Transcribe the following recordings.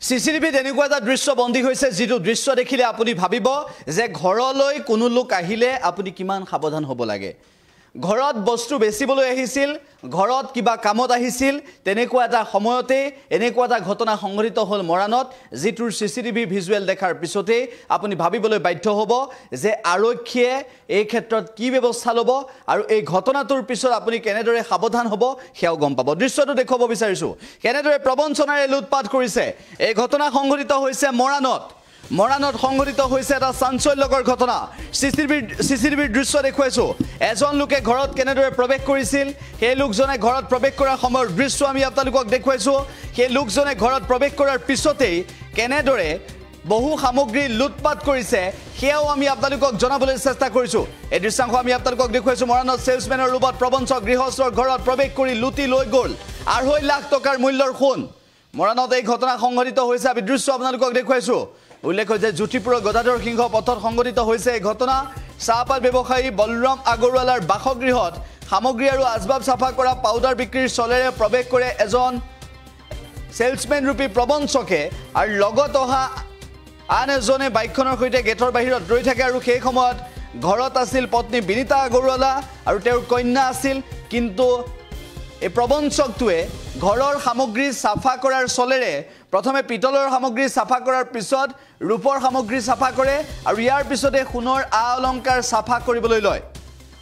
সিসিটিভিত এনেকুৱা এটা দৃশ্য বন্দী হৈছে যেটো দৃশ্য দেখিলে আপুনি ভাবিব যে ঘৰলৈ কোনো লোক আহিলে আপুনি কিমান সাৱধান হ'ব লাগে ঘৰত বস্তু বেচিবলৈ আহিছিল ঘৰত কিবা কামত আহিছিল তেনেকুৱা এটা সময়তে এনেকুৱা এটা ঘটনা সংঘটিত হ'ল মৰাণত যেটোৰ সিসিটিভি ভিজুৱেল দেখাৰ পিছতে আপুনি ভাবিবলৈ বাধ্য হ'ব যে আৰক্ষীয়ে এই ক্ষেত্ৰত কি ব্যৱস্থা ল'ব আৰু এই ঘটনাটোৰ পিছত আপুনি কেনেদৰে সাৱধান হ'ব হেও গম পাব দৃশ্যটো দেখুৱাব বিচাৰিছো কেনেদৰে প্ৰবঞ্চনাৰে লুটপাট কৰিছে এই ঘটনা সংঘটিত হৈছে মৰাণত সংঘটিত হৈছে এটা চাঞ্চল্যকৰ ঘটনা সিসিটিভিৰ দৃশ্য দেখুৱাইছো এজন লোকে ঘৰত কেনেদৰে প্ৰৱেশ কৰিছিল সেই লোকজনে ঘৰত প্ৰৱেশ কৰাৰ সময়ৰ দৃশ্য আমি আপোনালোকক দেখুৱাইছো সেই লোকজনে ঘৰত প্ৰৱেশ কৰাৰ পিছতেই কেনেদৰে বহু সামগ্ৰী লুটপাট কৰিছে হেও আমি আপোনালোকক জনাবলৈ চেষ্টা কৰিছো এই দৃশ্যাংশ আমি আপোনালোকক দেখুৱাইছো মৰাণত সেলছমেনৰ ৰূপত প্ৰবঞ্চক গৃহস্থৰ ঘৰত প্ৰৱেশ কৰি লুটি লৈ গ'ল 2.5 লাখ টকাৰ মূল্যৰ সোণ মৰাণত এই ঘটনা সংঘটিত হৈছে আমি দৃশ্য আপোনালোকক দেখুৱাইছো উল্লেখ হৈছে জ্যোতিপুৰৰ গদাধৰ সিংহ পথত সংঘটিত হৈছে এই ঘটনা চাহপাত ব্যৱসায়ী বলৰাম আগৰৱালাৰ বাসগৃহত সামগ্ৰী আৰু আজবাব চাফা কৰা পাউডাৰ বিক্ৰীৰ চলেৰে প্ৰৱেশ কৰে এজন সেলছমেন ৰূপী প্ৰবঞ্চকে আৰু লগত অহা আন এজনে বাইকখনৰ সৈতে গেটৰ বাহিৰত ৰৈ থাকে আৰু সেই সময়ত ঘৰত আছিল পত্নী বিনিতা আগৰৱালা আৰু তেওঁৰ কন্যা আছিল কিন্তু এই প্ৰবঞ্চকটোৱে ঘৰৰ সামগ্ৰী চাফা কৰাৰ চলেৰে প্ৰথমে পিতলৰ সামগ্ৰী চাফা কৰাৰ পিছত ৰূপৰ সামগ্ৰী চাফা কৰে আৰু ইয়াৰ পিছতে সোণৰ অলংকাৰ চাফা কৰিবলৈ লয়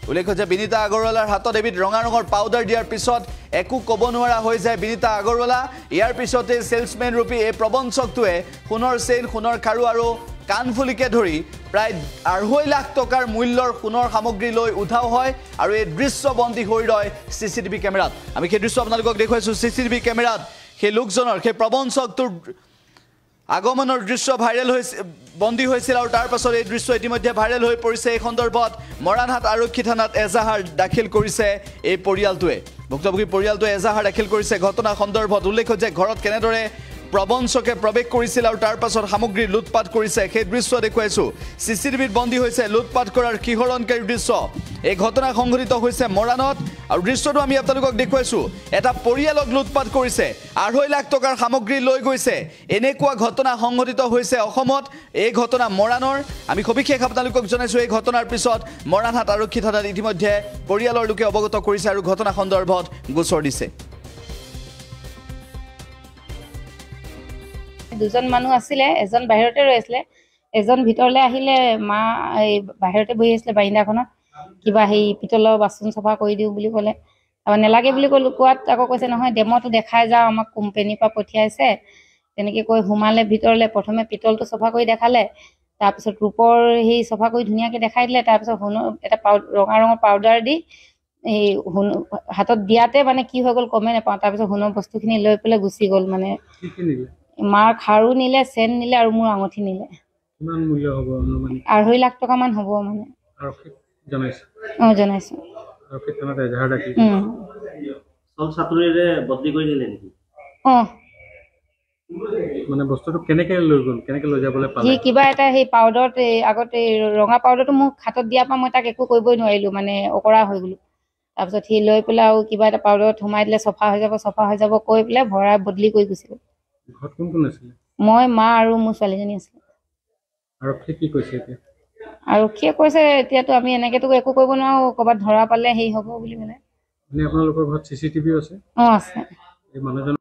উল্লেখ হৈছে বিনিতা আগৰৱালাৰ হাতত এবিধ ৰঙা ৰঙৰ পাউডাৰ দিয়াৰ পিছত একো ক'ব নোৱাৰা হৈ যায় বিনিতা আগৰৱালা ইয়াৰ পিছতে সেলছমেন ৰূপী এই প্ৰবঞ্চকটোৱে সোণৰ চেইন সোণৰ খাৰু আৰু কাণফুলিকে ধৰি প্ৰায় 2.5 লাখ টকাৰ মূল্যৰ সোণৰ সামগ্ৰী লৈ উঠাও হয় আৰু এই দৃশ্য বন্দী হৈ ৰয় সিসিটিভি কেমেৰাত আমি সেই দৃশ্য আপোনালোকক দেখুৱাইছো সিসিটিভি কেমেৰাত সেই লোকজনৰ সেই প্ৰবঞ্চকটোৰ আগমনৰ দৃশ্য ভাইৰেল হৈছে বন্দী হৈছিল আৰু তাৰ পাছত এই দৃশ্য ইতিমধ্যে ভাইৰেল হৈ পৰিছে এই সন্দৰ্ভত মৰাণহাট আৰক্ষী থানাত এজাহাৰ দাখিল কৰিছে এই পৰিয়ালটোৱে ভুক্তভোগী পৰিয়ালটোৱে এজাহাৰ দাখিল কৰিছে ঘটনা সন্দৰ্ভত উল্লেখ হৈছে ঘৰত কেনেদৰে প্ৰবঞ্চকে প্ৰৱেশ কৰিছিল আৰু তাৰ পাছত সামগ্ৰী লুটপাট কৰিছে সেই দৃশ্য দেখুৱাইছো সিসিটিভিত বন্দী হৈছে লুটপাট কৰাৰ কিহৰণকাৰী দৃশ্য এই ঘটনা সংঘটিত হৈছে মৰাণত আৰু দৃশ্যটো আমি আপোনালোকক দেখুৱাইছো এটা পৰিয়ালক লুটপাট কৰিছে 2.5 লাখ টকাৰ সামগ্ৰী লৈ গৈছে এনেকুৱা ঘটনা সংঘটিত হৈছে অসমত এই ঘটনা মৰাণৰ আমি সবিশেষ আপোনালোকক জনাইছো এই ঘটনাৰ পিছত মৰাণহাট আৰক্ষী থানাত ইতিমধ্যে পৰিয়ালৰ লোকে অৱগত কৰিছে আৰু ঘটনা সন্দৰ্ভত গোচৰ দিছে দুজন মানুহ আছিলে এজন বাহিৰতে ৰৈছিলে এজন ভিতৰলৈ আহিলে মা এই বাহিৰতে বহি আছিলে বাৰিন্দাখনত কিবা হেই পিতলৰ বাচন চাফা কৰি দিও বুলি ক'লে আৰু নেলাগে বুলি ক'লো কোৱাত আকৌ কৈছে নহয় ডেমোটো দেখাই যাও আমাক কোম্পানীৰ পৰা পঠিয়াইছে তেনেকৈ কৈ হুমালে ভিতৰলৈ প্ৰথমে পিতলটো চাফা কৰি দেখালে তাৰপিছত ৰূপৰ হেই চাফা কৰি ধুনীয়াকৈ দেখাই দিলে তাৰপিছত এটা ৰঙা ৰঙৰ পাউডাৰ দি এই হাতত দিয়াতে মানে কি হৈ গ'ল কমে নাপাওঁ তাৰপিছত সোণৰ বস্তুখিনি লৈ পেলাই গুচি গ'ল মানে মাৰ খাৰু নিলে চেন নিলে আৰু মোৰ আঙঠি নিলে কিমান মূল্য হ'ব অনুমানিক 2.5 লাখ টকা মান হ'ব মানে আৰক্ষী জনাইছে জনাইছো আৰক্ষী থানাত এজাহাৰ দাখিল সব ছাত্ৰৰে বদলি কৰি দিলে নেকি মানে বস্তুটো কেনেকৈ লৈ যাবলৈ পালে কি কিবা এটা সেই পাউডাৰত আগতে ৰঙা পাউডাৰটো মোক হাতত দিয়াৰ পৰা মই তাক একো কৰিবই নোৱাৰিলো মানে অকৰা হৈ গ'লো তাৰপিছত সি লৈ পেলাই আৰু কিবা এটা পাউডাৰত সোমাই দিলে চফা হৈ যাব কৈ পেলাই ভৰাই বদলি কৰি গুচি গ'ল ঘৰত কোন আছিল মই মা আৰু মোৰ ছোৱালীজনী আছিলে আৰক্ষী কি কৈছে এতিয়া আৰক্ষীয়ে কৈছে এতিয়াতো আমি এনেকেতো একো কৰিব নোৱাৰো ক'ৰবাত ধৰা পালে হেৰি হ'ব বুলি ক'লে মানে আপোনালোকৰ ঘৰত সিসিটিভি আছে আছে এই মানুহজন